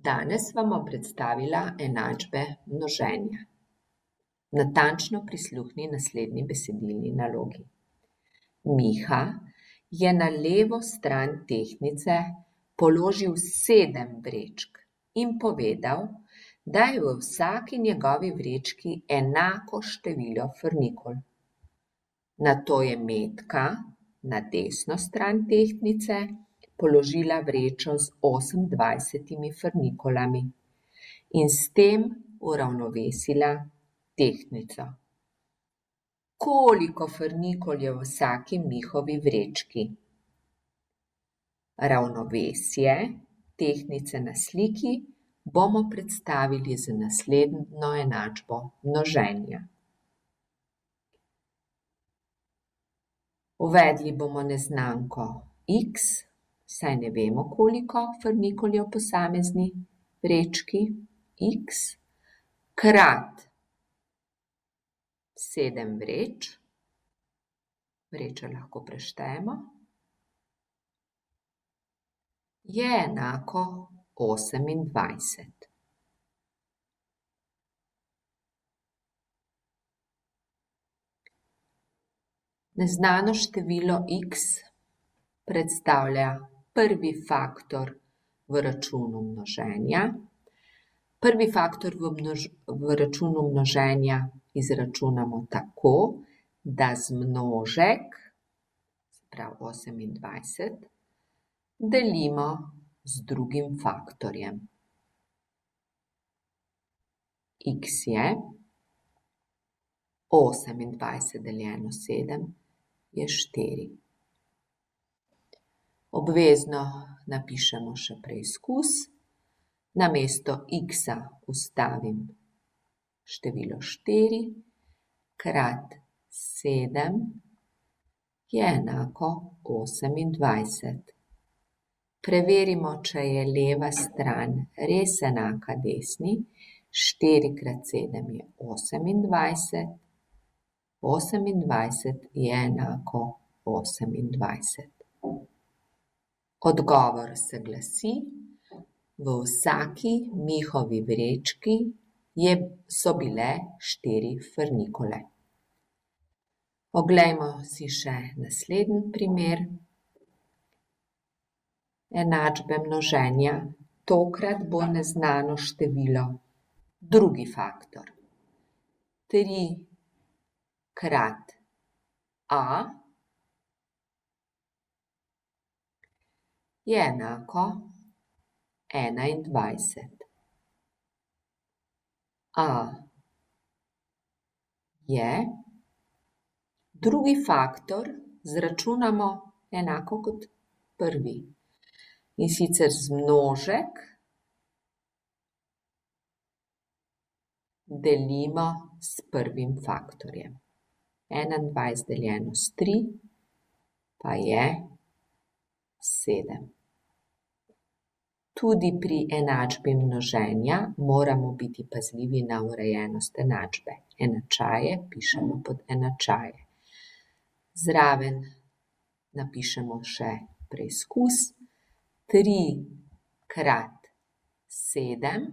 Danes vam bom predstavila enačbe množenja. Natančno prisluhni naslednji besedilni nalogi. Miha je na levo stran tehtnice položil 7 vrečk in povedal, da je v vsaki njegovi vrečki enako število frnikol. Nato je Metka na desno stran tehtnice položila vrečo z 28 frnikolami in s tem uravnovesila tehtnico. Koliko frnikol je v vsaki Mihovi vrečki? Ravnovesje tehtnice na sliki bomo predstavili z naslednjo enačbo množenja. Uvedli bomo neznanko x, saj ne vemo, koliko frnikol je v posamezni vrečki, x, krat 7 vreč, vreče lahko preštejemo, je enako 28. Neznano število x predstavlja prvi faktor v računu množenja. Prvi faktor v računu množenja izračunamo tako, da zmnožek, se pravi 28, delimo z drugim faktorjem. X je 28 deljeno 7 je 4. Obvezno napišemo še preizkus. Namesto x-a vstavim število 4 krat 7 je enako 28. Preverimo, če je leva stran res enaka desni. 4 krat 7 je 28. 28 je enako 28. Odgovor se glasi: v vsaki Mihovi vrečki so bile 4 frnikole. Oglejmo si še naslednji primer enačbe množenja. Tokrat bo neznano število drugi faktor. 3 krat a je enako 21. A je drugi faktor, izračunamo enako kot prvi. In sicer zmnožek delimo s prvim faktorjem. 21 deljeno s 3 pa je 7. Tudi pri enačbi množenja moramo biti pazljivi na urejenost enačbe. Enačaje pišemo pod enačaje. Zraven napišemo še preizkus. 3 krat 7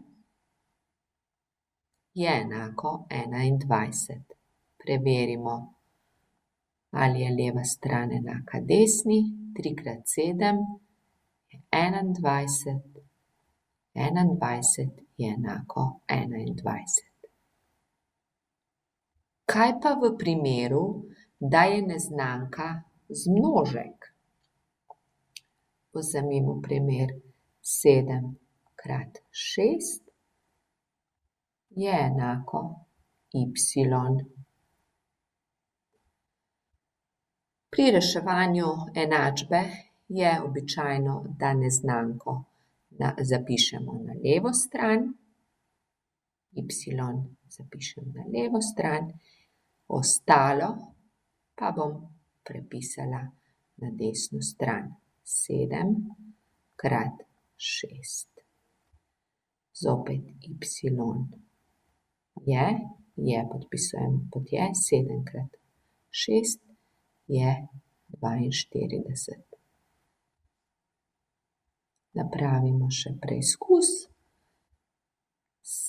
je enako 21. Preverimo, ali je leva stran enaka desni. 3 krat 7 je 21. 21 je enako 21. Kaj pa v primeru, da je neznanka zmnožek? Vzemimo primer 7 krat 6 je enako y. Pri reševanju enačbe je običajno, da neznanko zapišemo na levo stran, y zapišem na levo stran, ostalo pa bom prepisala na desno stran. 7 krat 6. Zopet y podpisujem pod je, 7 krat 6 je 42. Napravimo še preizkus.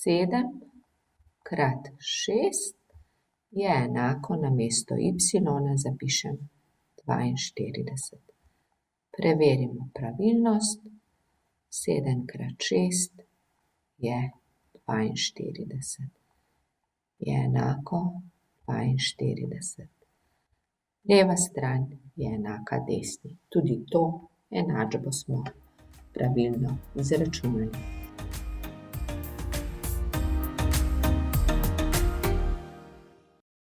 7 krat 6 je enako, namesto y zapišem 42. Preverimo pravilnost. 7 krat 6 je 42. Je enako 42. Leva stran je enaka desni. Tudi to enačbo smo pravilno izračunali.